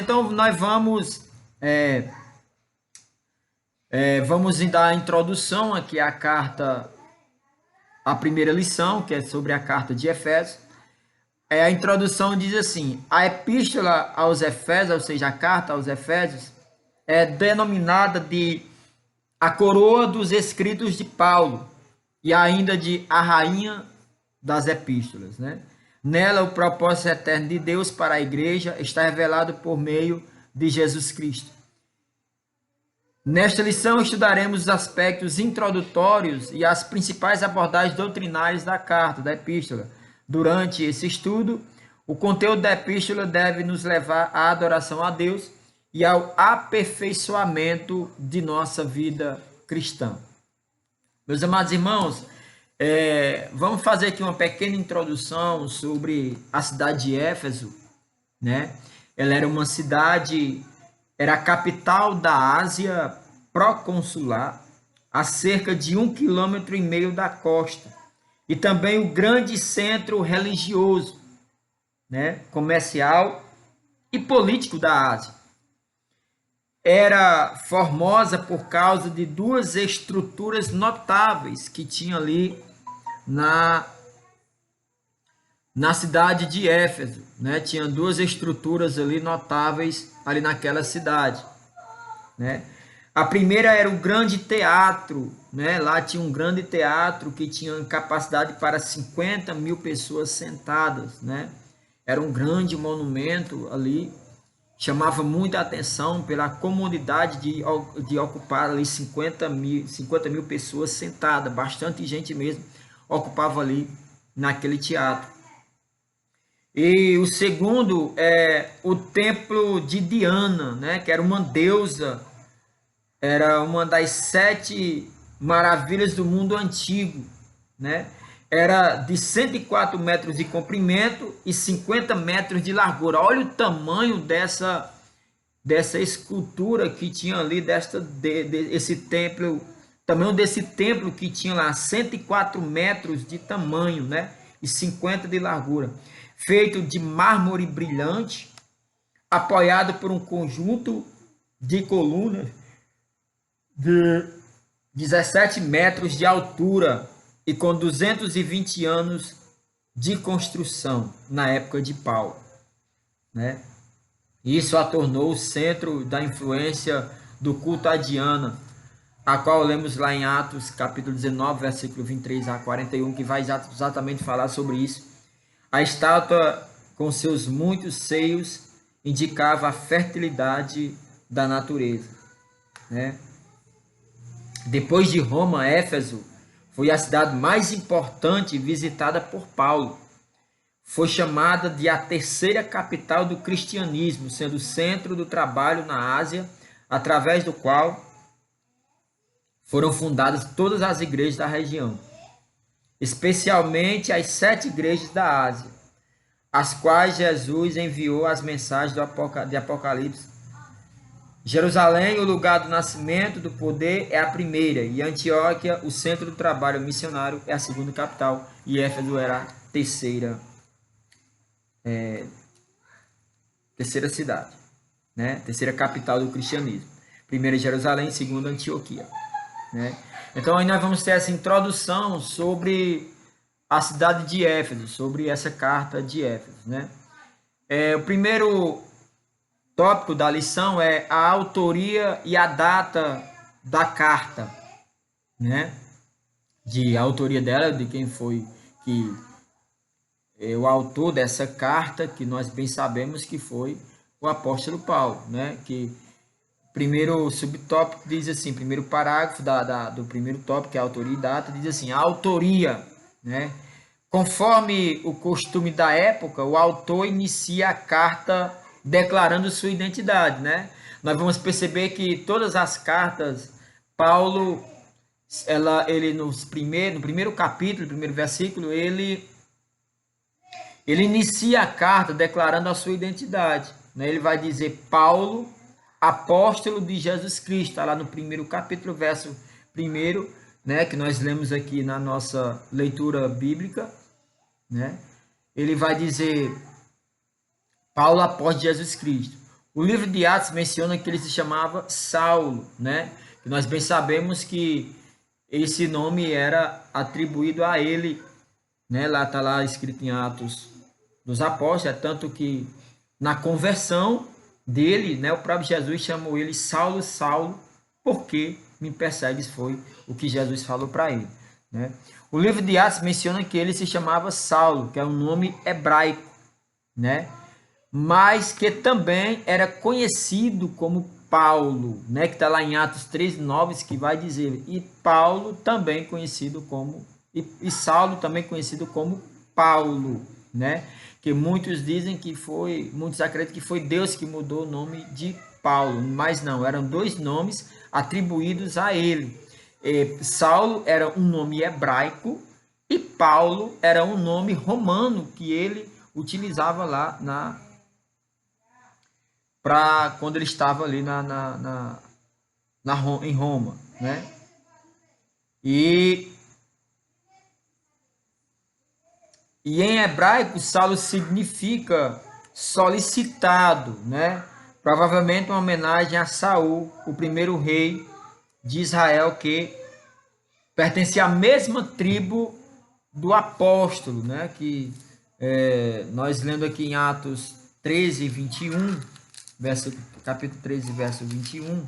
Então, nós vamos dar a introdução aqui à carta, a primeira lição, que é sobre a carta de Efésios. A introdução diz assim: a epístola aos Efésios, ou seja, a carta aos Efésios, é denominada de a coroa dos escritos de Paulo e ainda de a rainha das epístolas, né? Nela, o propósito eterno de Deus para a igreja está revelado por meio de Jesus Cristo. Nesta lição, estudaremos os aspectos introdutórios e as principais abordagens doutrinárias da carta, da epístola. Durante esse estudo, o conteúdo da epístola deve nos levar à adoração a Deus e ao aperfeiçoamento de nossa vida cristã. Meus amados irmãos, vamos fazer aqui uma pequena introdução sobre a cidade de Éfeso, né? Ela era uma cidade, era a capital da Ásia proconsular, a cerca de 1,5 km da costa, e também o grande centro religioso, né? Comercial e político da Ásia. Era formosa por causa de duas estruturas notáveis que tinha ali na cidade de Éfeso, né? Tinha duas estruturas ali notáveis ali naquela cidade, né? A primeira era o grande teatro, né? Lá tinha um grande teatro que tinha capacidade para 50.000 pessoas sentadas, né? Era um grande monumento ali, chamava muita atenção pela comodidade de ocupar ali 50 mil pessoas sentadas, bastante gente mesmo ocupava ali naquele teatro. E o segundo é o templo de Diana, né, que era uma deusa, era uma das 7 maravilhas do mundo antigo, né? Era de 104 metros de comprimento e 50 metros de largura. Olha o tamanho dessa escultura que tinha ali, esse templo, tamanho desse templo que tinha lá, 104 metros de tamanho, né? E 50 de largura. Feito de mármore brilhante, apoiado por um conjunto de colunas de 17 metros de altura e com 220 anos de construção na época de Paulo, né? Isso a tornou o centro da influência do culto a Diana, a qual lemos lá em Atos, capítulo 19, versículo 23 a 41, que vai exatamente falar sobre isso. A estátua, com seus muitos seios, indicava a fertilidade da natureza, né? Depois de Roma, Éfeso foi a cidade mais importante visitada por Paulo. Foi chamada de a terceira capital do cristianismo, sendo o centro do trabalho na Ásia, através do qual foram fundadas todas as igrejas da região, especialmente as 7 igrejas da Ásia, as quais Jesus enviou as mensagens de Apocalipse. Jerusalém, o lugar do nascimento do poder, é a primeira, e Antioquia, o centro do trabalho missionário, é a segunda capital, e Éfeso era a terceira cidade, né? Terceira capital do cristianismo. Primeira Jerusalém, segunda Antioquia, né? Então aí nós vamos ter essa introdução sobre a cidade de Éfeso, sobre essa carta de Éfeso, né? O primeiro tópico da lição é a autoria e a data da carta, né? A autoria dela, de quem foi que o autor dessa carta, que nós bem sabemos que foi o apóstolo Paulo, né? Que primeiro subtópico diz assim, primeiro parágrafo do primeiro tópico, que é a autoria e data, diz assim, a autoria, né? Conforme o costume da época, o autor inicia a carta declarando sua identidade, né? Nós vamos perceber que todas as cartas, Paulo, ele no primeiro capítulo, no primeiro versículo, ele inicia a carta declarando a sua identidade, né? Ele vai dizer Paulo, apóstolo de Jesus Cristo, está lá no primeiro capítulo, verso 1, né? Que nós lemos aqui na nossa leitura bíblica, né? Ele vai dizer Paulo, apóstolo de Jesus Cristo, O livro de Atos menciona que ele se chamava Saulo, né? E nós bem sabemos que esse nome era atribuído a ele, né? Lá está lá escrito em Atos dos Apóstolos, é tanto que na conversão dele, né, o próprio Jesus chamou ele Saulo, Saulo, porque me persegues, foi o que Jesus falou para ele, né? O livro de Atos menciona que ele se chamava Saulo, que é um nome hebraico, né? Mas que também era conhecido como Paulo, né? Que está lá em Atos 13:9, que vai dizer, e Paulo também conhecido como, e Saulo também conhecido como Paulo, né? Que muitos dizem que foi, muitos acreditam que foi Deus que mudou o nome de Paulo, mas não, eram dois nomes atribuídos a ele. Saulo era um nome hebraico e Paulo era um nome romano que ele utilizava lá para quando ele estava ali em Roma, né? E em hebraico, Saulo significa solicitado, né? Provavelmente uma homenagem a Saul, o primeiro rei de Israel, que pertencia à mesma tribo do apóstolo, né? Que nós lendo aqui em Atos 13:21, capítulo 13, verso 21,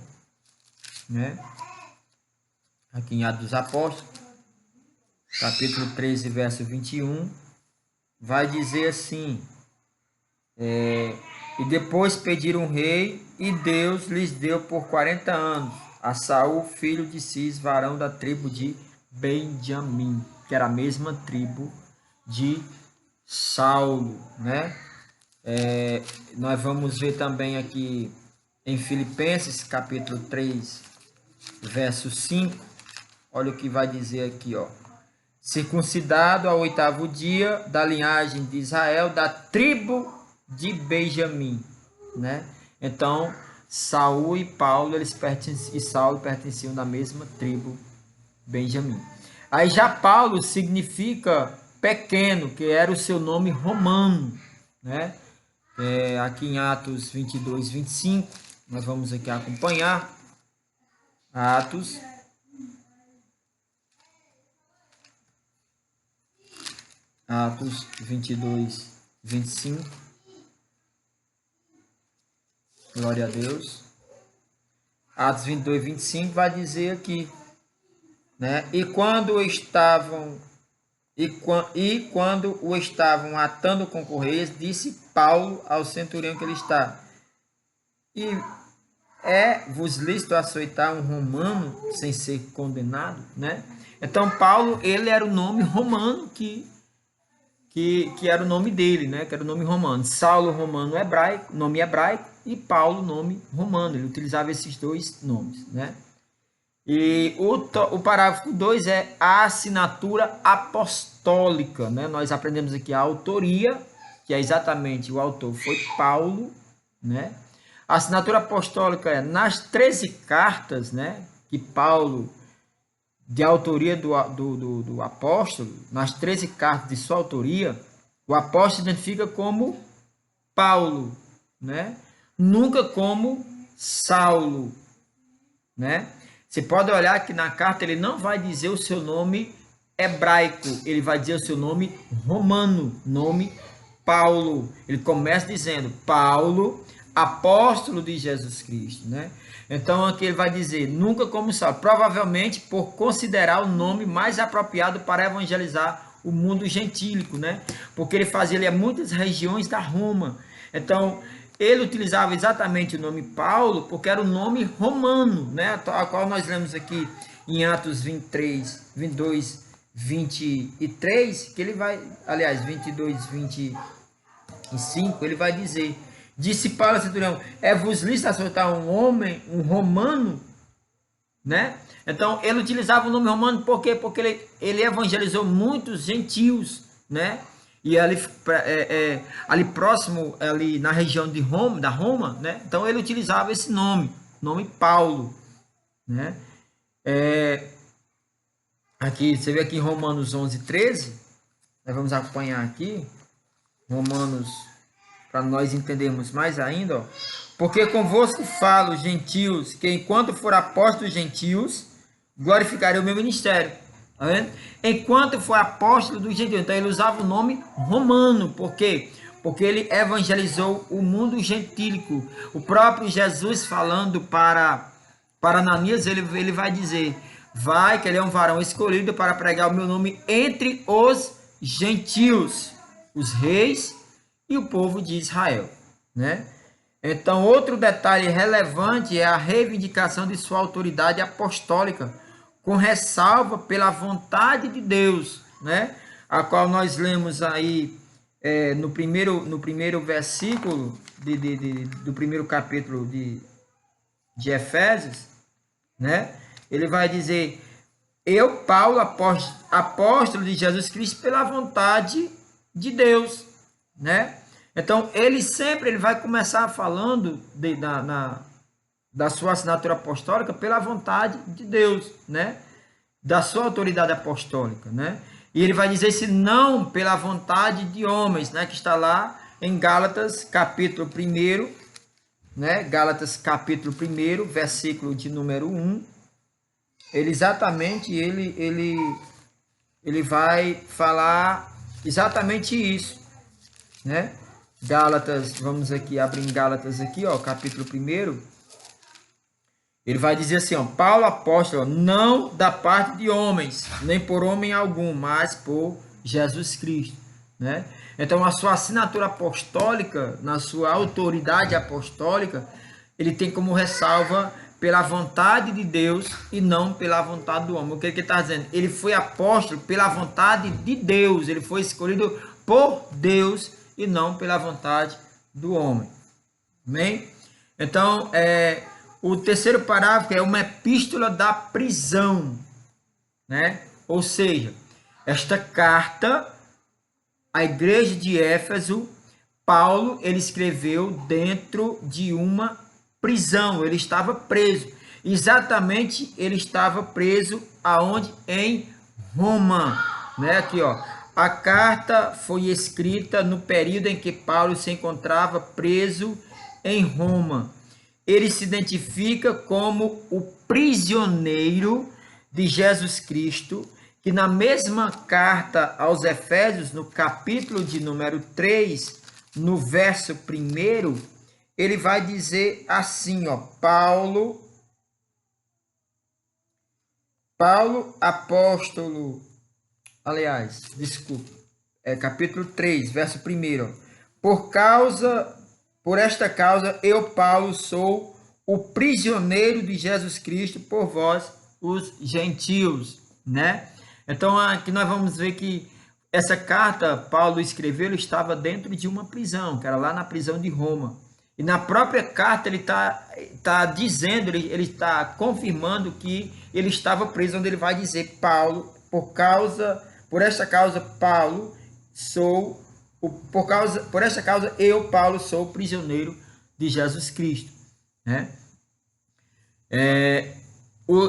né? Aqui em Atos dos Apóstolos, capítulo 13, verso 21, vai dizer assim, e depois pediram um rei, e Deus lhes deu por 40 anos a Saul, filho de Cis, varão da tribo de Benjamim, que era a mesma tribo de Saulo, né? Nós vamos ver também aqui em Filipenses, capítulo 3, verso 5, olha o que vai dizer aqui, ó. Circuncidado ao 8º dia, da linhagem de Israel, da tribo de Benjamim, né? Então, Saul e Paulo, Saulo pertenciam da mesma tribo, Benjamim. Aí já Paulo significa pequeno, que era o seu nome romano, né? Aqui em Atos 22:25, nós vamos aqui acompanhar Atos 22:25. Glória a Deus. Atos 22:25 vai dizer aqui, né? E quando o estavam atando com correias, disse Paulo ao centurião que ele está: e vos lícito açoitar um romano sem ser condenado, né? Então Paulo, ele era o nome romano que era o nome dele, né? Que era o nome romano. Saulo, romano hebraico, nome hebraico, e Paulo, nome romano. Ele utilizava esses dois nomes, né? E o parágrafo 2 é a assinatura apostólica, né? Nós aprendemos aqui a autoria, que é exatamente o autor foi Paulo, né? A assinatura apostólica é nas 13 cartas, né? Que Paulo, de autoria do apóstolo, nas 13 cartas de sua autoria, o apóstolo identifica como Paulo, né? Nunca como Saulo, né? Você pode olhar que na carta ele não vai dizer o seu nome hebraico, ele vai dizer o seu nome romano, nome Paulo. Ele começa dizendo Paulo, apóstolo de Jesus Cristo, né? Então aqui ele vai dizer nunca como Saulo, provavelmente por considerar o nome mais apropriado para evangelizar o mundo gentílico, né? Porque ele fazia ele a muitas regiões da Roma. Então ele utilizava exatamente o nome Paulo porque era o nome romano, né? A qual nós lemos aqui em Atos 22, 23, que ele vai, aliás, 22, 25, ele vai dizer: disse Paulo ao centurião, vos lícito açoitar um homem, um romano, né? Então ele utilizava o nome romano por quê? Porque ele evangelizou muitos gentios, né? E ali próximo, ali na região de Roma, da Roma, né? Então ele utilizava esse nome Paulo, né? Aqui, você vê aqui em Romanos 11:13, nós vamos acompanhar aqui, Romanos, para nós entendermos mais ainda, ó. Porque convosco falo, gentios, que enquanto for apóstolo dos gentios, glorificarei o meu ministério. Tá vendo? Enquanto for apóstolo dos gentios. Então ele usava o nome romano. Por quê? Porque ele evangelizou o mundo gentílico. O próprio Jesus falando para Ananias, ele vai dizer, vai que ele é um varão escolhido para pregar o meu nome entre os gentios, os reis e o povo de Israel, né? Então, outro detalhe relevante é a reivindicação de sua autoridade apostólica, com ressalva pela vontade de Deus, né? A qual nós lemos aí no primeiro versículo do primeiro capítulo de Efésios, né? Ele vai dizer, eu, Paulo, apóstolo de Jesus Cristo, pela vontade de Deus, né? Então, ele vai começar falando da sua assinatura apostólica pela vontade de Deus, né? Da sua autoridade apostólica, né? E ele vai dizer se não pela vontade de homens, né? Que está lá em Gálatas, capítulo 1, né? Gálatas, capítulo 1, versículo de número 1. Ele vai falar exatamente isso, né? Gálatas, vamos aqui, abrir em Gálatas aqui, ó, capítulo 1. Ele vai dizer assim, ó, Paulo apóstolo, não da parte de homens, nem por homem algum, mas por Jesus Cristo, né? Então, a sua assinatura apostólica, na sua autoridade apostólica, ele tem como ressalva pela vontade de Deus e não pela vontade do homem. O que ele está dizendo? Ele foi apóstolo pela vontade de Deus, ele foi escolhido por Deus e não pela vontade do homem. Amém? Então, o terceiro parágrafo é uma epístola da prisão, né? Ou seja, esta carta à igreja de Éfeso, Paulo, ele escreveu dentro de uma prisão, ele estava preso. Exatamente, ele estava preso aonde? Em Roma, né? Aqui, ó. A carta foi escrita no período em que Paulo se encontrava preso em Roma. Ele se identifica como o prisioneiro de Jesus Cristo, que na mesma carta aos Efésios, no capítulo de número 3, no verso 1, ele vai dizer assim, ó, Paulo apóstolo, aliás, desculpa, capítulo 3, verso 1, por esta causa, eu, Paulo, sou o prisioneiro de Jesus Cristo por vós, os gentios, né? Então, aqui nós vamos ver que essa carta, Paulo escreveu, ele estava dentro de uma prisão, que era lá na prisão de Roma. E na própria carta ele tá dizendo, ele está confirmando que ele estava preso, onde ele vai dizer, Paulo, por esta causa, Paulo, por esta causa, eu, Paulo, sou prisioneiro de Jesus Cristo, né?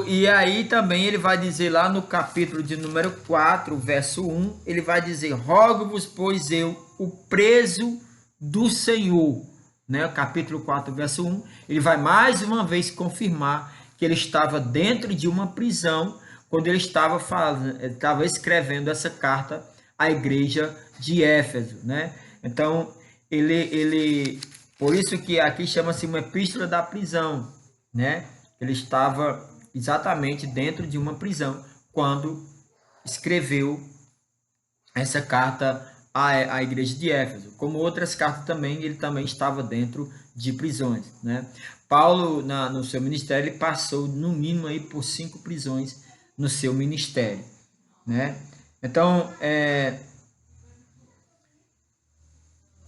E aí também ele vai dizer lá no capítulo de número 4, verso 1, ele vai dizer, rogo-vos, pois eu, o preso do Senhor, né? O capítulo 4, verso 1, ele vai mais uma vez confirmar que ele estava dentro de uma prisão quando ele estava escrevendo essa carta à igreja de Éfeso, né? Então, por isso que aqui chama-se uma epístola da prisão, né? Ele estava exatamente dentro de uma prisão quando escreveu essa carta à igreja de Éfeso. Como outras cartas também, ele também estava dentro de prisões, né? Paulo, no seu ministério, ele passou no mínimo aí por 5 prisões no seu ministério, né? Então,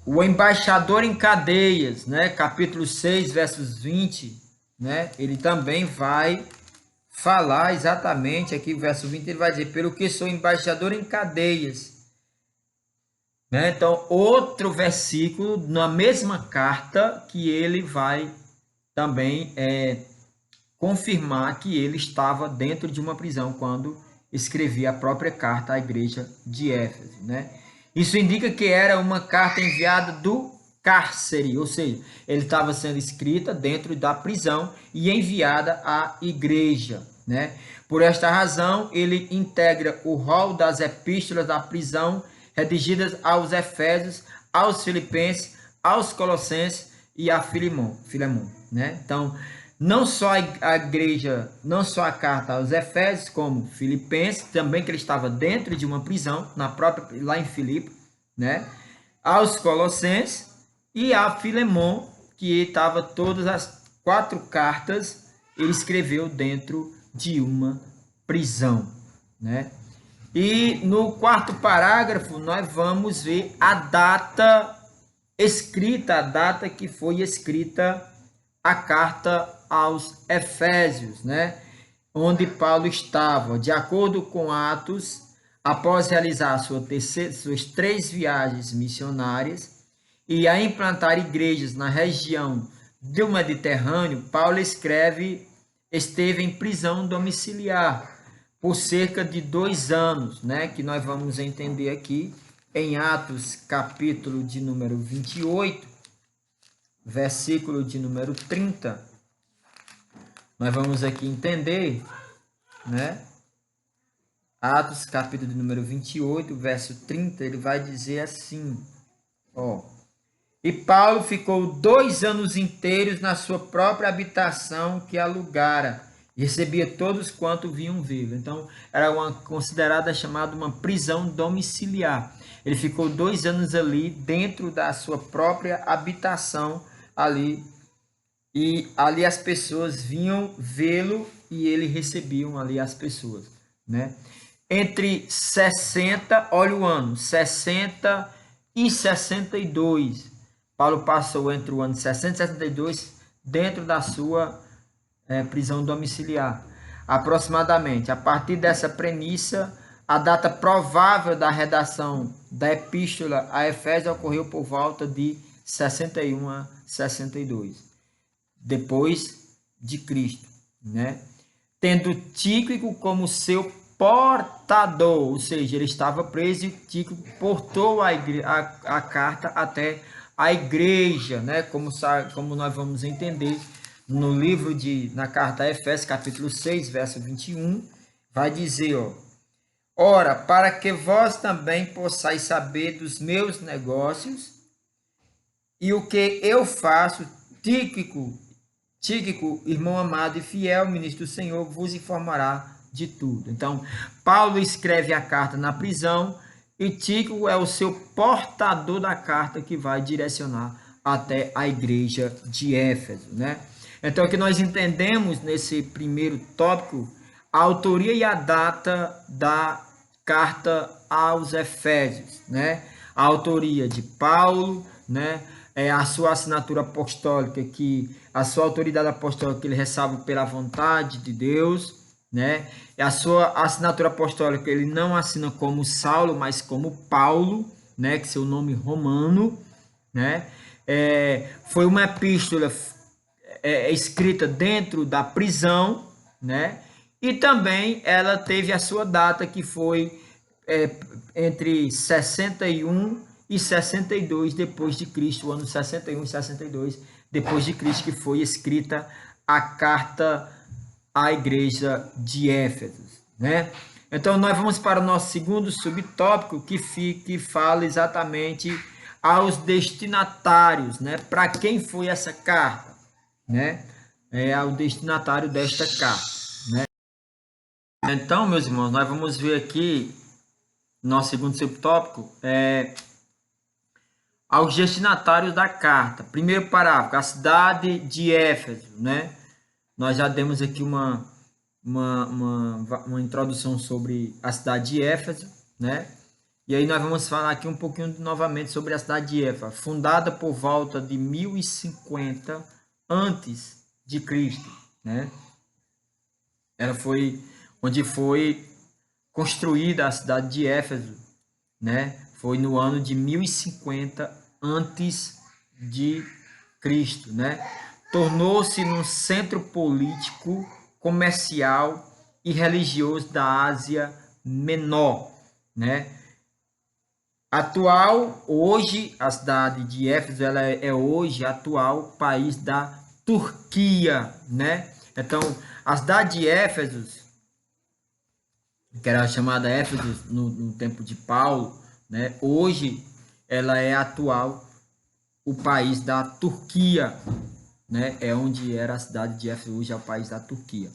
o embaixador em cadeias, né? Capítulo 6, versos 20, né? Ele também vai falar exatamente aqui, o verso 20, ele vai dizer, pelo que sou embaixador em cadeias, né? Então, outro versículo na mesma carta que ele vai também confirmar que ele estava dentro de uma prisão quando escrevia a própria carta à igreja de Éfeso, né? Isso indica que era uma carta enviada do cárcere, ou seja, ele estava sendo escrita dentro da prisão e enviada à igreja, né? Por esta razão, ele integra o rol das epístolas da prisão redigidas aos Efésios, aos Filipenses, aos Colossenses e a Filemon, né? Então, não só a igreja, não só a carta aos Efésios, como Filipenses, também que ele estava dentro de uma prisão, lá em Filipe, né? Aos Colossenses e a Filemon, que estava todas as 4 cartas, ele escreveu dentro de uma prisão, né? E no 4º parágrafo nós vamos ver a data escrita, a data que foi escrita a carta aos Efésios, né? Onde Paulo estava, de acordo com Atos, após realizar suas 3 viagens missionárias e a implantar igrejas na região do Mediterrâneo, Paulo esteve em prisão domiciliar por cerca de 2 anos, né? Que nós vamos entender aqui em Atos, capítulo de número 28, versículo de número 30. Nós vamos aqui entender, né? Atos, capítulo de número 28, verso 30, ele vai dizer assim, ó. E Paulo ficou 2 anos inteiros na sua própria habitação que alugara, e recebia todos quanto vinham vê-lo. Então, era considerada chamada uma prisão domiciliar. Ele ficou 2 anos ali, dentro da sua própria habitação, ali, e ali as pessoas vinham vê-lo, e ele recebiam ali as pessoas, né? Entre 60, olha o ano, 60 e 62, Paulo passou entre o ano 60 e 62 dentro da sua prisão domiciliar. Aproximadamente, a partir dessa premissa, a data provável da redação da epístola a Efésios ocorreu por volta de 61 a 62, depois de Cristo, né? Tendo Tíquico como seu portador, ou seja, ele estava preso e Tíquico portou a carta até a igreja, né? Como nós vamos entender no livro na carta a Efésios, capítulo 6, verso 21, vai dizer, ó: ora, para que vós também possais saber dos meus negócios e o que eu faço, Tíquico, irmão amado e fiel, ministro do Senhor, vos informará de tudo. Então, Paulo escreve a carta na prisão e Tíquico é o seu portador da carta que vai direcionar até a igreja de Éfeso, né? Então, o que nós entendemos nesse primeiro tópico, a autoria e a data da carta aos Efésios, né? A autoria de Paulo, né? A sua assinatura apostólica, a sua autoridade apostólica que ele recebe pela vontade de Deus, né? A sua assinatura apostólica ele não assina como Saulo, mas como Paulo, né? Que seu nome romano, né? Foi uma epístola escrita dentro da prisão, né? E também ela teve a sua data que foi entre 61 e 62 depois de Cristo, o ano 61 e 62 depois de Cristo, que foi escrita a carta à igreja de Éfeso, né? Então nós vamos para o nosso segundo subtópico, que fala exatamente aos destinatários, né? Para quem foi essa carta, né? Ao destinatário desta carta, né? Então, meus irmãos, nós vamos ver aqui nosso segundo subtópico aos destinatários da carta. Primeiro parágrafo, a cidade de Éfeso, né? Nós já demos aqui uma introdução sobre a cidade de Éfeso, né? E aí nós vamos falar aqui um pouquinho novamente sobre a cidade de Éfeso, fundada por volta de 1050 antes de Cristo, né? Ela foi onde foi construída a cidade de Éfeso, né? Foi no ano de 1050 antes de Cristo, né? Tornou-se um centro político, comercial e religioso da Ásia Menor, né? Atual, hoje, a cidade de Éfeso, ela é hoje atual país da Turquia, né? Então, a cidade de Éfeso, que era chamada Éfeso no tempo de Paulo, né? Hoje, ela é atual o país da Turquia, né? É onde era a cidade de Éfeso, hoje é o país da Turquia.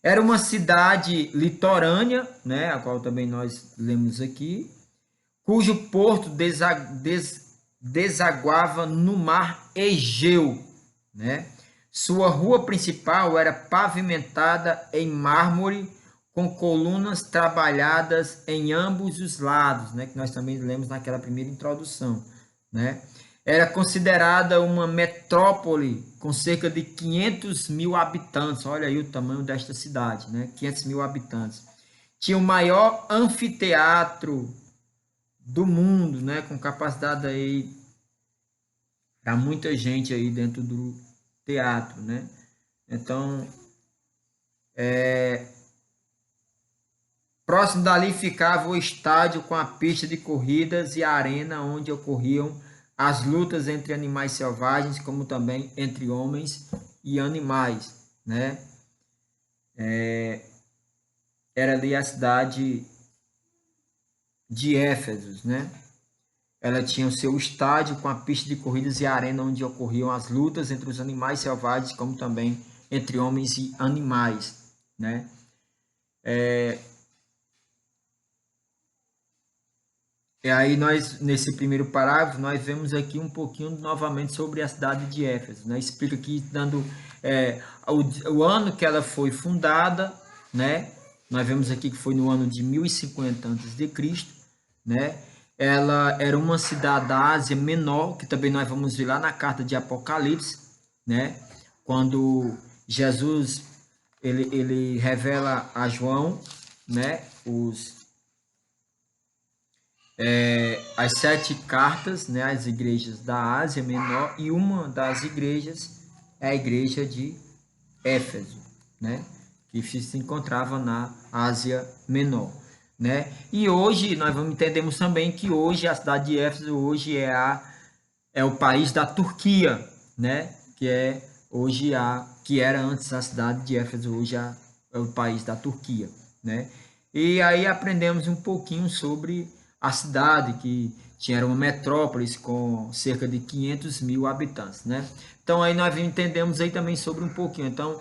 Era uma cidade litorânea, né? A qual também nós lemos aqui, cujo porto desaguava no mar Egeu, né? Sua rua principal era pavimentada em mármore, com colunas trabalhadas em ambos os lados, né? Que nós também lemos naquela primeira introdução, né? Era considerada uma metrópole com cerca de 500 mil habitantes. Olha aí o tamanho desta cidade, né? 500 mil habitantes. Tinha o maior anfiteatro do mundo, né, com capacidade aí para muita gente aí dentro do teatro, né? Então, próximo dali ficava o estádio com a pista de corridas e a arena onde ocorriam as lutas entre animais selvagens, como também entre homens e animais, né? Era ali a cidade de Éfeso, né? Ela tinha o seu estádio com a pista de corridas e a arena onde ocorriam as lutas entre os animais selvagens, como também entre homens e animais, né? E aí nós, nesse primeiro parágrafo, nós vemos aqui um pouquinho novamente sobre a cidade de Éfeso, né? Explica aqui, dando o ano que ela foi fundada, né? Nós vemos aqui que foi no ano de 1050 a.C., né? Ela era uma cidade da Ásia Menor, que também nós vamos ver lá na carta de Apocalipse, né? Quando Jesus ele revela a João, né? As 7 cartas, né? As igrejas da Ásia Menor, e uma das igrejas é a igreja de Éfeso, né? Que se encontrava na Ásia Menor, né? E hoje nós entendemos também que hoje a cidade de Éfeso hoje é o país da Turquia, né? Que é hoje que era antes a cidade de Éfeso, hoje é o país da Turquia, né? E aí aprendemos um pouquinho sobre a cidade, que tinha uma metrópole com cerca de 500 mil habitantes, né? Então aí nós entendemos aí também sobre um pouquinho. Então,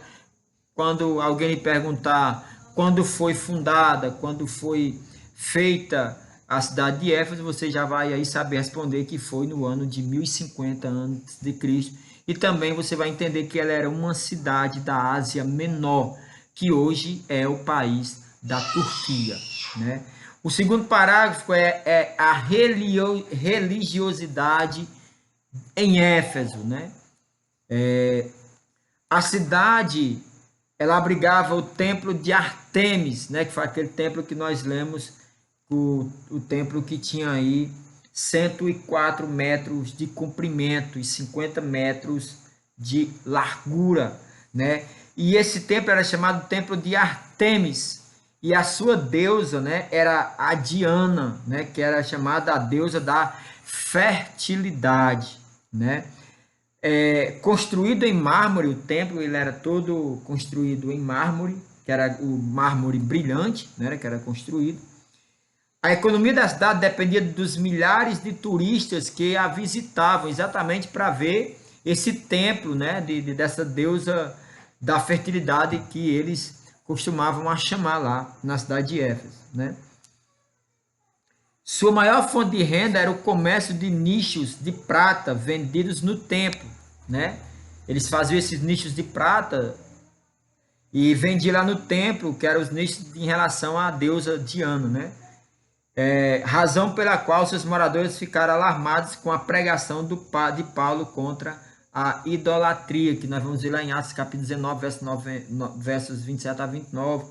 quando alguém lhe perguntar quando foi fundada, quando foi feita a cidade de Éfeso, você já vai aí saber responder que foi no ano de 1050 a.C. E também você vai entender que ela era uma cidade da Ásia Menor, que hoje é o país da Turquia, né? O segundo parágrafo é a religiosidade em Éfeso, né? A cidade, ela abrigava o templo de Artemis, né? Que foi aquele templo que nós lemos, o templo que tinha aí 104 metros de comprimento e 50 metros de largura, né? E esse templo era chamado Templo de Artemis, e a sua deusa, né, era a Diana, né, que era chamada a deusa da fertilidade, né? Construído em mármore, o templo ele era todo construído em mármore, que era o mármore brilhante, né, que era construído. A economia da cidade dependia dos milhares de turistas que a visitavam, exatamente para ver esse templo, né, dessa deusa da fertilidade que eles costumavam a chamar lá na cidade de Éfeso, né? Sua maior fonte de renda era o comércio de nichos de prata vendidos no templo, né? Eles faziam esses nichos de prata e vendiam lá no templo, que eram os nichos em relação à deusa Diana, né? Razão pela qual seus moradores ficaram alarmados com a pregação de Paulo contra a idolatria, que nós vamos ver lá em Atos capítulo 19, versos 27 a 29,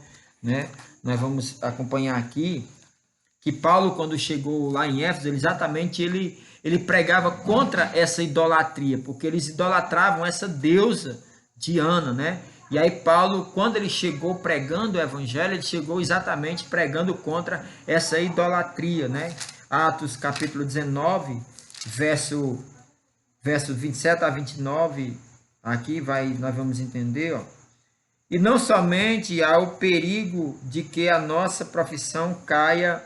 né? Nós vamos acompanhar aqui que Paulo, quando chegou lá em Éfeso, ele pregava contra essa idolatria, porque eles idolatravam essa deusa Diana, né? E aí Paulo, quando ele chegou pregando o evangelho, ele chegou exatamente pregando contra essa idolatria, né? Atos capítulo 19, verso 27 a 29, aqui nós vamos entender, ó. E não somente há o perigo de que a nossa profissão caia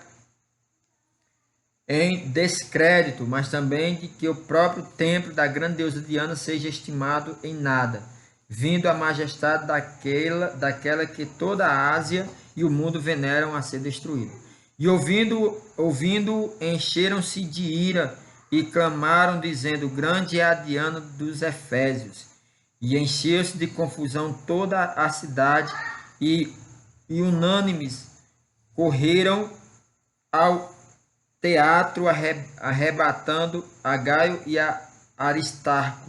em descrédito, mas também de que o próprio templo da grande deusa Diana seja estimado em nada, vindo a majestade daquela que toda a Ásia e o mundo veneram a ser destruída. E ouvindo encheram-se de ira e clamaram, dizendo: grande é a Diana dos Efésios. E encheu-se de confusão toda a cidade, e unânimes correram ao teatro, arrebatando a Gaio e a Aristarco,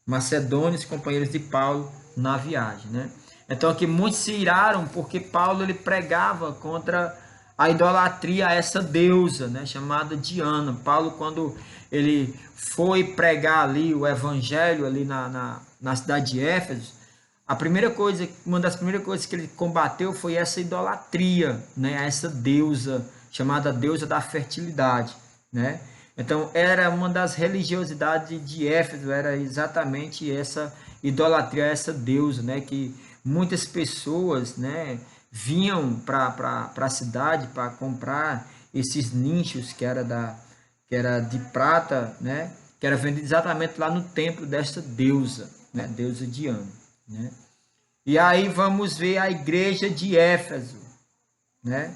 macedônios, companheiros de Paulo na viagem, né? Então aqui muitos se iraram porque Paulo ele pregava contra a idolatria a essa deusa, né, chamada Diana. Paulo, quando ele foi pregar ali o evangelho ali na cidade de Éfeso, uma das primeiras coisas que ele combateu foi essa idolatria, né, a essa deusa chamada deusa da fertilidade, né? Então era uma das religiosidades de Éfeso, era exatamente essa idolatria, essa deusa, né, que muitas pessoas, né, vinham para a cidade para comprar esses nichos que era de prata, né, que era vendido exatamente lá no templo desta deusa, né, deusa Diana, né? E aí vamos ver a igreja de Éfeso, né?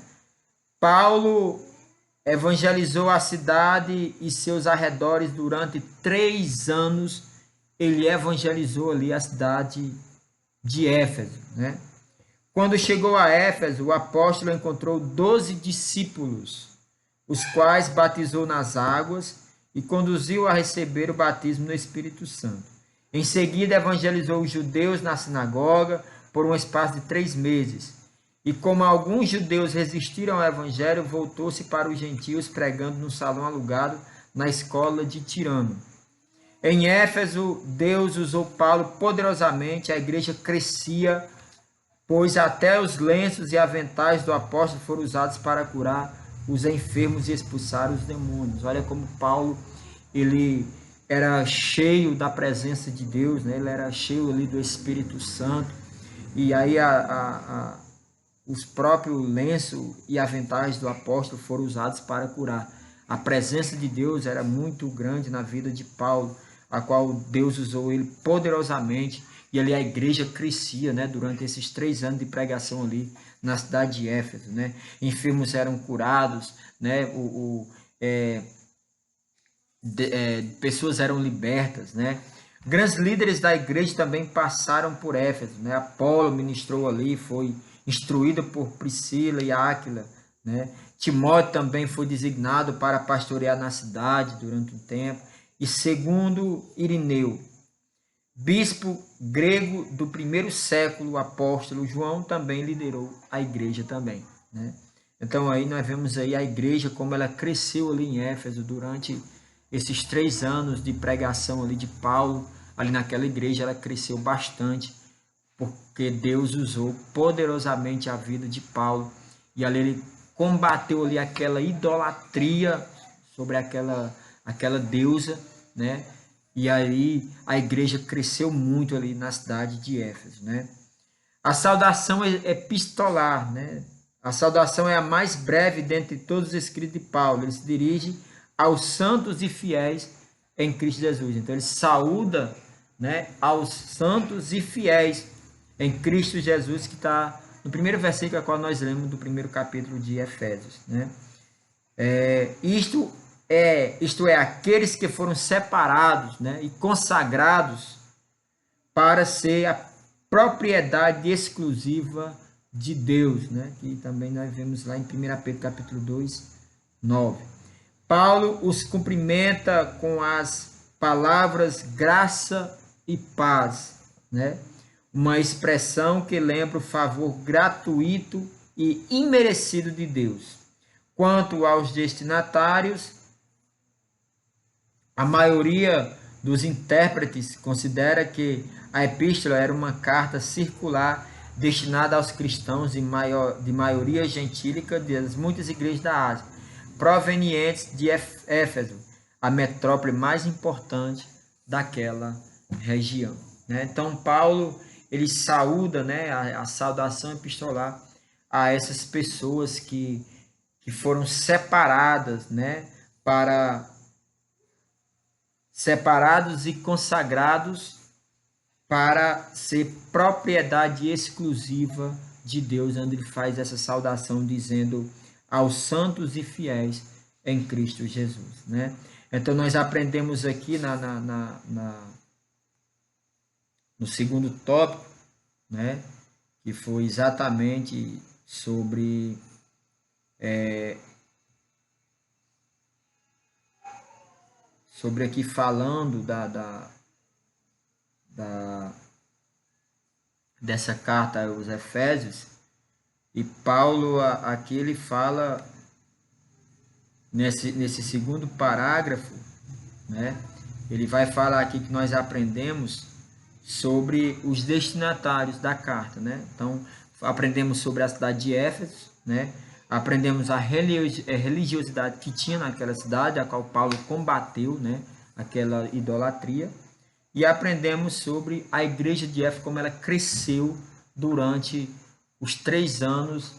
Paulo evangelizou a cidade e seus arredores durante 3 anos. Ele evangelizou ali a cidade de Éfeso, né? Quando chegou a Éfeso, o apóstolo encontrou 12 discípulos, os quais batizou nas águas e conduziu a receber o batismo no Espírito Santo. Em seguida, evangelizou os judeus na sinagoga por um espaço de 3 meses. E como alguns judeus resistiram ao evangelho, voltou-se para os gentios, pregando no salão alugado na escola de Tirano. Em Éfeso, Deus usou Paulo poderosamente, a igreja crescia, pois até os lenços e aventais do apóstolo foram usados para curar os enfermos e expulsar os demônios. Olha como Paulo, ele era cheio da presença de Deus, né? Ele era cheio ali do Espírito Santo, e aí os próprios lenços e aventais do apóstolo foram usados para curar. A presença de Deus era muito grande na vida de Paulo, a qual Deus usou ele poderosamente, e ali a igreja crescia, né, durante esses 3 anos de pregação ali na cidade de Éfeso, né? Enfermos eram curados, né? Pessoas eram libertas, né? Grandes líderes da igreja também passaram por Éfeso, né? Apolo ministrou ali, foi instruído por Priscila e Áquila, né? Timóteo também foi designado para pastorear na cidade durante um tempo. E segundo Irineu, bispo grego do 1º século, o apóstolo João também liderou a igreja também, né? Então aí nós vemos aí a igreja como ela cresceu ali em Éfeso durante esses 3 anos de pregação ali de Paulo. Ali naquela igreja ela cresceu bastante, porque Deus usou poderosamente a vida de Paulo, e ali ele combateu ali aquela idolatria sobre aquela deusa, né? E aí a igreja cresceu muito ali na cidade de Éfeso, né? A saudação epistolar, né? A saudação é a mais breve dentre todos os escritos de Paulo. Ele se dirige aos santos e fiéis em Cristo Jesus. Então ele saúda, né, aos santos e fiéis em Cristo Jesus, que está no primeiro versículo a qual nós lemos do 1º capítulo de Efésios, né? Isto é, aqueles que foram separados, né, e consagrados para ser a propriedade exclusiva de Deus, né? Que também nós vemos lá em 1 Pedro capítulo 2, 9. Paulo os cumprimenta com as palavras graça e paz, né? Uma expressão que lembra o favor gratuito e imerecido de Deus. Quanto aos destinatários, a maioria dos intérpretes considera que a epístola era uma carta circular destinada aos cristãos de maioria gentílica das muitas igrejas da Ásia. provenientes de Éfeso, a metrópole mais importante daquela região, né? Então Paulo ele saúda, né, a saudação epistolar a essas pessoas que foram separadas, né, separados e consagrados para ser propriedade exclusiva de Deus, onde ele faz essa saudação dizendo aos santos e fiéis em Cristo Jesus, né? Então nós aprendemos aqui no segundo tópico, né, que foi exatamente sobre sobre aqui falando dessa carta aos Efésios, e Paulo aqui ele fala nesse segundo parágrafo, né? Ele vai falar aqui que nós aprendemos sobre os destinatários da carta, né? Então aprendemos sobre a cidade de Éfeso, né? Aprendemos a religiosidade que tinha naquela cidade, a qual Paulo combateu, né? Aquela idolatria. E aprendemos sobre a igreja de Éfeso, como ela cresceu durante os 3 anos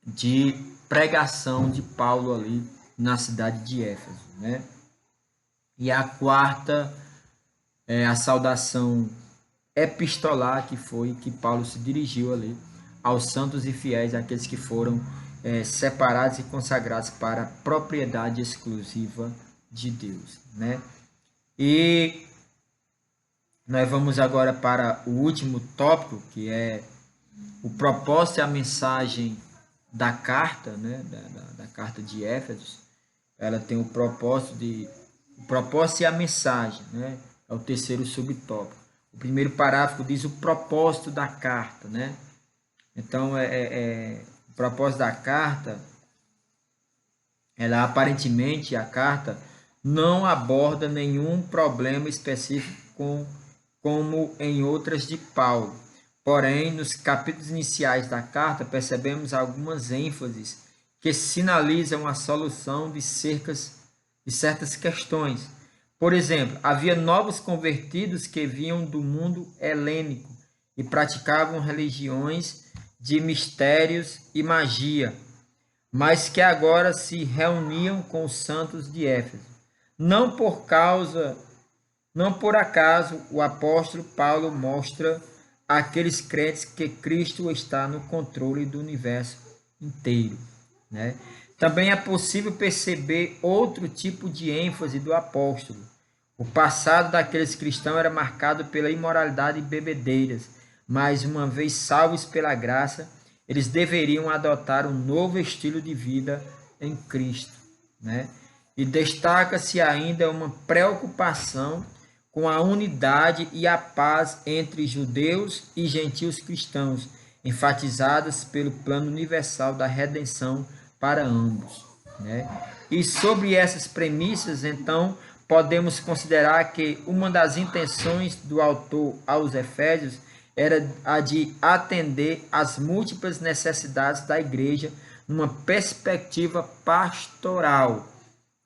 de pregação de Paulo ali na cidade de Éfeso, né? E a quarta é a saudação epistolar, que foi que Paulo se dirigiu ali aos santos e fiéis, aqueles que foram separados e consagrados para a propriedade exclusiva de Deus, né? E nós vamos agora para o último tópico, que é o propósito e a mensagem da carta, né? Da carta de Éfeso. Ela tem o propósito e a mensagem, né? É o terceiro subtópico. O primeiro parágrafo diz o propósito da carta, né? Então, o propósito da carta, ela aparentemente, a carta não aborda nenhum problema específico como em outras de Paulo. Porém, nos capítulos iniciais da carta, percebemos algumas ênfases que sinalizam a solução de certas questões. Por exemplo, havia novos convertidos que vinham do mundo helênico e praticavam religiões de mistérios e magia, mas que agora se reuniam com os santos de Éfeso. Não por acaso o apóstolo Paulo mostra àqueles crentes que Cristo está no controle do universo inteiro, né? Também é possível perceber outro tipo de ênfase do apóstolo. O passado daqueles cristãos era marcado pela imoralidade e bebedeiras, mas uma vez salvos pela graça, eles deveriam adotar um novo estilo de vida em Cristo, né? E destaca-se ainda uma preocupação com a unidade e a paz entre judeus e gentios cristãos, enfatizadas pelo plano universal da redenção para ambos, né? E sobre essas premissas, então, podemos considerar que uma das intenções do autor aos Efésios era a de atender às múltiplas necessidades da igreja numa perspectiva pastoral,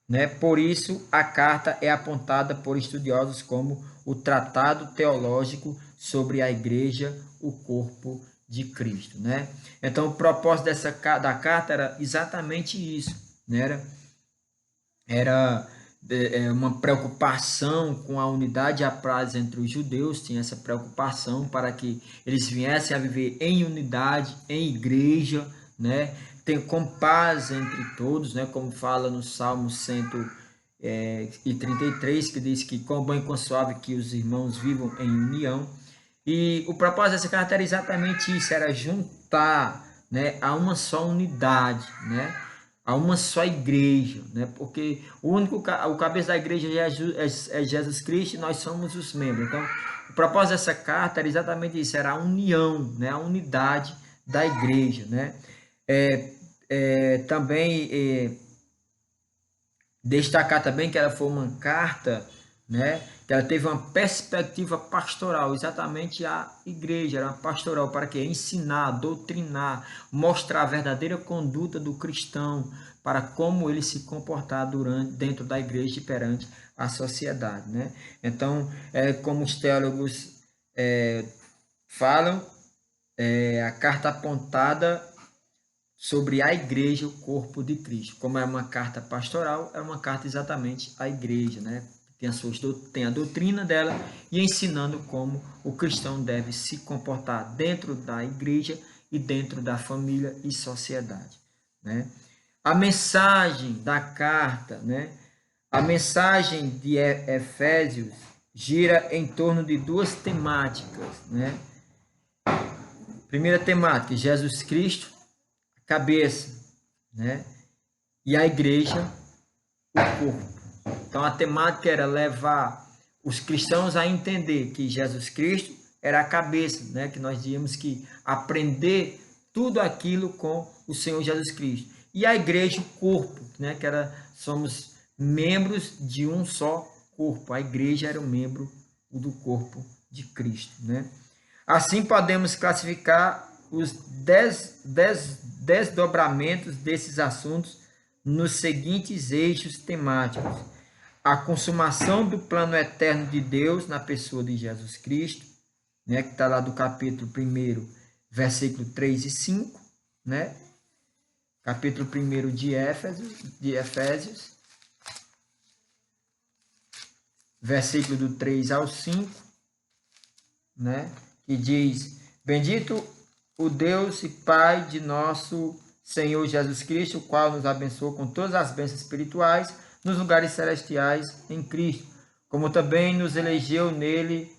né? Por isso, a carta é apontada por estudiosos como o tratado teológico sobre a igreja, o corpo de Cristo, né? Então, o propósito da carta era exatamente isso, né? Era uma preocupação com a unidade e a paz entre os judeus, tinha essa preocupação para que eles viessem a viver em unidade, em igreja, né? Com paz entre todos, né? Como fala no Salmo 133, que diz que com bom e com suave que os irmãos vivam em união. E o propósito dessa carta era exatamente isso, era juntar, né, a uma só unidade, né, a uma só igreja, né, porque o cabeça da igreja é Jesus Cristo e nós somos os membros. Então, o propósito dessa carta era exatamente isso, era a união, né, a unidade da igreja, né. Também destacar também que ela foi uma carta, né, que ela teve uma perspectiva pastoral, exatamente a igreja era uma pastoral para que ensinar, doutrinar, mostrar a verdadeira conduta do cristão, para como ele se comportar dentro da igreja e perante a sociedade, né? Então, como os teólogos falam, a carta apontada sobre a igreja, o corpo de Cristo. Como é uma carta pastoral, é uma carta exatamente à igreja, né? Tem a doutrina dela e ensinando como o cristão deve se comportar dentro da igreja e dentro da família e sociedade, né? A mensagem da carta, né? A mensagem de Efésios gira em torno de duas temáticas, né? Primeira temática, Jesus Cristo, cabeça, né? E a igreja, o corpo. Então a temática era levar os cristãos a entender que Jesus Cristo era a cabeça, né? Que nós tínhamos que aprender tudo aquilo com o Senhor Jesus Cristo. E a igreja, o corpo, né? Somos membros de um só corpo. A igreja era um membro do corpo de Cristo, né? Assim podemos classificar os 10 desdobramentos desses assuntos nos seguintes eixos temáticos: a consumação do plano eterno de Deus na pessoa de Jesus Cristo, né, que está lá do capítulo 1, versículo 3 e 5, né? Capítulo 1 de Efésios, versículo do 3 ao 5, né? Que diz: bendito o Deus e Pai de nosso Senhor Jesus Cristo, o qual nos abençoou com todas as bênçãos espirituais nos lugares celestiais em Cristo, como também nos elegeu nele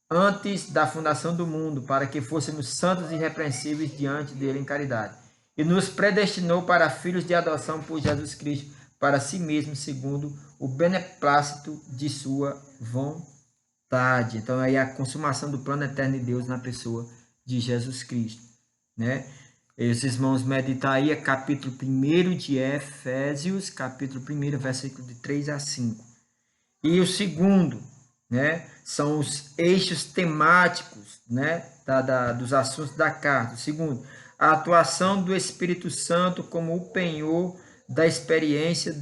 antes da fundação do mundo, para que fôssemos santos e irrepreensíveis diante dele em caridade, e nos predestinou para filhos de adoção por Jesus Cristo, para si mesmo, segundo o beneplácito de sua vontade. Então, aí a consumação do plano eterno de Deus na pessoa de Jesus Cristo, né? Esses irmãos meditar aí, capítulo 1 de Efésios, capítulo 1, versículo de 3 a 5. E o segundo, né, são os eixos temáticos, né, dos assuntos da carta. O segundo, a atuação do Espírito Santo como o penhor da experiência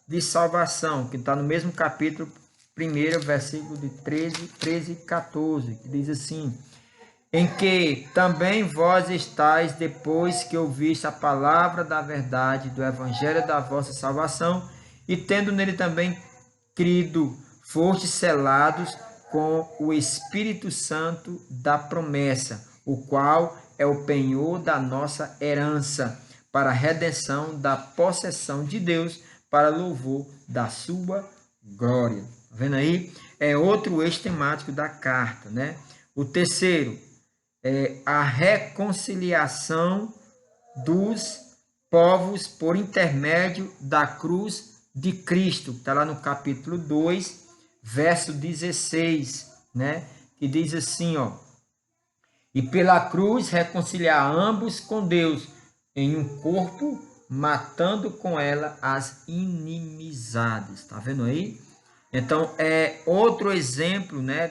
de salvação, que está no mesmo capítulo 1, versículo de 13 e 14, que diz assim: em que também vós estáis, depois que ouviste a palavra da verdade do evangelho da vossa salvação, e tendo nele também crido, fostes selados com o Espírito Santo da promessa, o qual é o penhor da nossa herança, para a redenção da possessão de Deus, para louvor da sua glória. Tá vendo aí? É outro eixo temático da carta, né? O terceiro é a reconciliação dos povos por intermédio da cruz de Cristo, está lá no capítulo 2, verso 16, né? Que diz assim, ó: e pela cruz reconciliar ambos com Deus em um corpo, matando com ela as inimizades. Tá vendo aí? Então, é outro exemplo, né,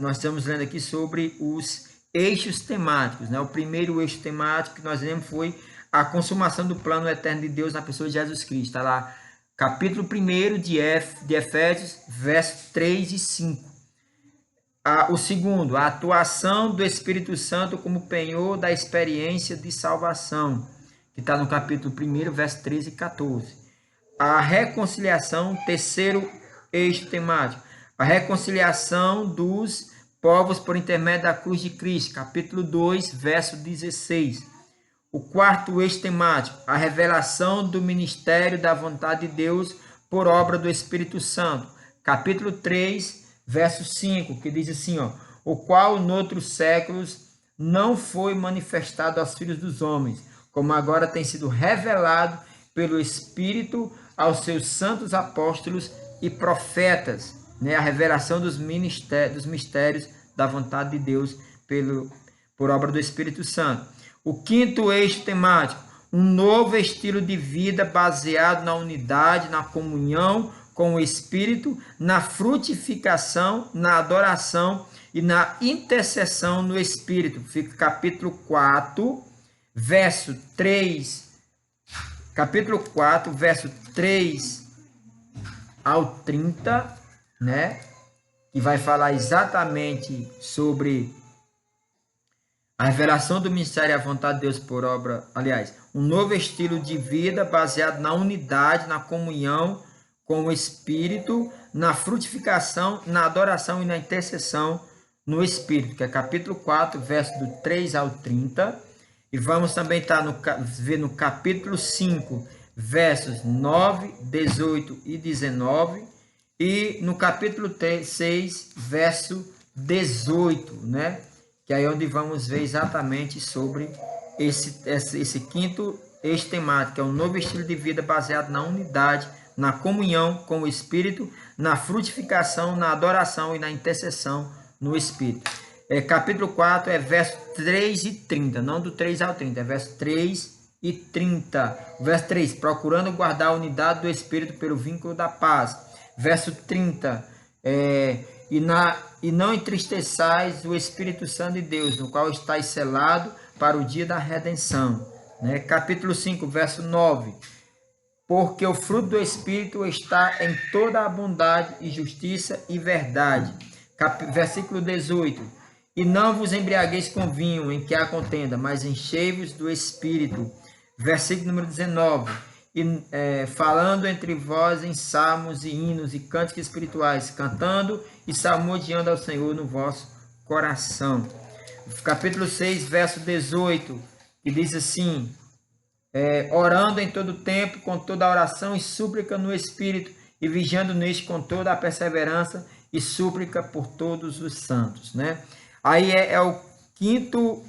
nós estamos lendo aqui sobre os eixos temáticos, né? O primeiro eixo temático que nós lemos foi a consumação do plano eterno de Deus na pessoa de Jesus Cristo. Está lá, capítulo 1 de Efésios, versos 3 e 5. O segundo, a atuação do Espírito Santo como penhor da experiência de salvação, que está no capítulo 1, versos 13 e 14. A reconciliação, terceiro eixo temático, a reconciliação dos povos por intermédio da cruz de Cristo, capítulo 2, verso 16. O quarto eixo temático, a revelação do ministério da vontade de Deus por obra do Espírito Santo, capítulo 3, verso 5, que diz assim, ó: o qual noutros séculos não foi manifestado aos filhos dos homens, como agora tem sido revelado pelo Espírito aos seus santos apóstolos e profetas, né? A revelação dos mistérios da vontade de Deus por obra do Espírito Santo. O quinto eixo temático, um novo estilo de vida baseado na unidade, na comunhão com o Espírito, na frutificação, na adoração e na intercessão no Espírito. Fica capítulo 4, verso 3, capítulo 4, verso 3 ao 30, né? Que vai falar exatamente sobre a revelação do ministério e a vontade de Deus por obra, aliás, um novo estilo de vida baseado na unidade, na comunhão com o Espírito, na frutificação, na adoração e na intercessão no Espírito, que é capítulo 4, verso do 3 ao 30. E vamos também ver no capítulo 5, versos 9, 18 e 19. E no capítulo 6, verso 18, né? Que é onde vamos ver exatamente sobre esse quinto eixo temático, que é um novo estilo de vida baseado na unidade, na comunhão com o Espírito, na frutificação, na adoração e na intercessão no Espírito. Capítulo 4 é verso 3 e 30, não do 3 ao 30, é verso 3 e 30. Verso 3, procurando guardar a unidade do Espírito pelo vínculo da paz. Verso 30, e não entristeçais o Espírito Santo de Deus, no qual estáis selado para o dia da redenção. Né? Capítulo 5, verso 9. Porque o fruto do Espírito está em toda a bondade e justiça e verdade. Versículo 18. E não vos embriagueis com vinho em que há contenda, mas enchei-vos do Espírito. Versículo número 19. Falando entre vós em salmos e hinos e cânticos espirituais, cantando e salmodiando ao Senhor no vosso coração. Capítulo 6, verso 18, que diz assim: orando em todo tempo, com toda a oração e súplica no Espírito, e vigiando neste com toda a perseverança e súplica por todos os santos. Né? Aí é o quinto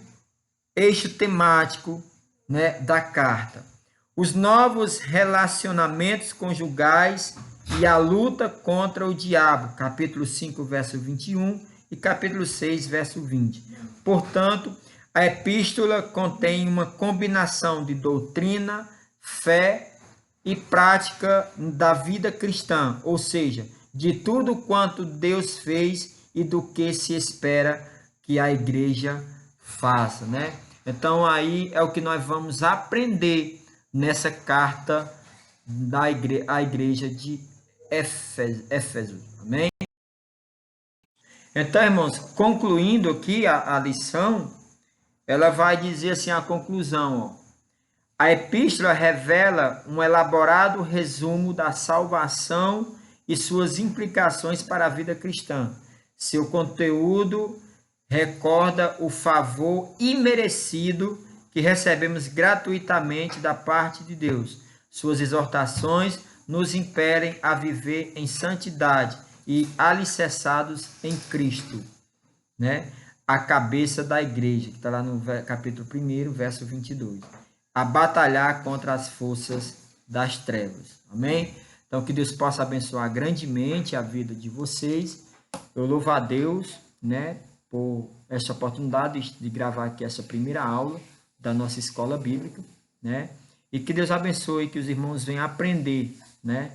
eixo temático, né, da carta. Os novos relacionamentos conjugais e a luta contra o diabo, capítulo 5, verso 21 e capítulo 6, verso 20. Portanto, a epístola contém uma combinação de doutrina, fé e prática da vida cristã, ou seja, de tudo quanto Deus fez e do que se espera que a igreja faça, né? Então, aí é o que nós vamos aprender nessa carta à igreja de Éfeso. Amém? Então, irmãos, concluindo aqui a lição, ela vai dizer assim a conclusão. Ó. A epístola revela um elaborado resumo da salvação e suas implicações para a vida cristã. Seu conteúdo recorda o favor imerecido que recebemos gratuitamente da parte de Deus. Suas exortações nos impelem a viver em santidade e alicerçados em Cristo, né? A cabeça da igreja, que está lá no capítulo 1, verso 22. A batalhar contra as forças das trevas. Amém? Então, que Deus possa abençoar grandemente a vida de vocês. Eu louvo a Deus, né, por essa oportunidade de gravar aqui essa primeira aula da nossa escola bíblica, né? E que Deus abençoe, que os irmãos venham aprender, né?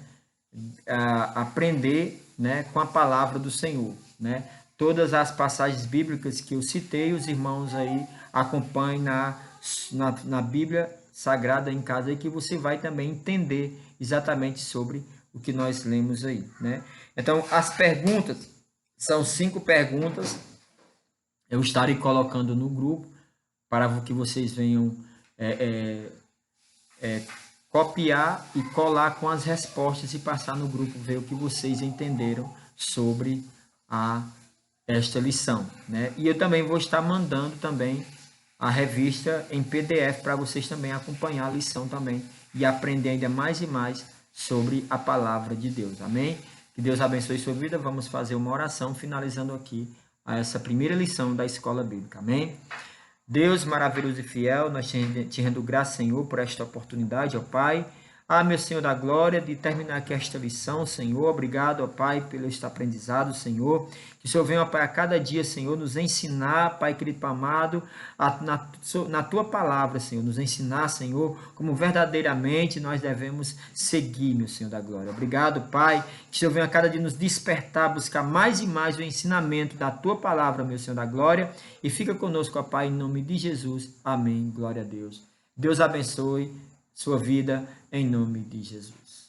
Aprender, né, com a palavra do Senhor, né? Todas as passagens bíblicas que eu citei, os irmãos aí acompanhem na Bíblia Sagrada em casa, e que você vai também entender exatamente sobre o que nós lemos aí, né? Então, as perguntas são 5 perguntas. Eu estarei colocando no grupo para que vocês venham copiar e colar com as respostas e passar no grupo, ver o que vocês entenderam sobre esta lição, né? E eu também vou estar mandando também a revista em PDF para vocês também acompanhar a lição também e aprender ainda mais e mais sobre a palavra de Deus. Amém? Que Deus abençoe sua vida. Vamos fazer uma oração finalizando aqui essa primeira lição da escola bíblica. Amém? Deus maravilhoso e fiel, nós te rendo graça, Senhor, por esta oportunidade, ó Pai. Ah, meu Senhor da glória, de terminar aqui esta lição, Senhor. Obrigado, ó Pai, pelo este aprendizado, Senhor. Que o Senhor venha, ó Pai, a cada dia, Senhor, nos ensinar, Pai querido amado, na Tua palavra, Senhor. Nos ensinar, Senhor, como verdadeiramente nós devemos seguir, meu Senhor da glória. Obrigado, Pai. Que o Senhor venha a cada dia nos despertar, buscar mais e mais o ensinamento da Tua palavra, meu Senhor da glória. E fica conosco, ó Pai, em nome de Jesus. Amém. Glória a Deus. Deus abençoe sua vida em nome de Jesus.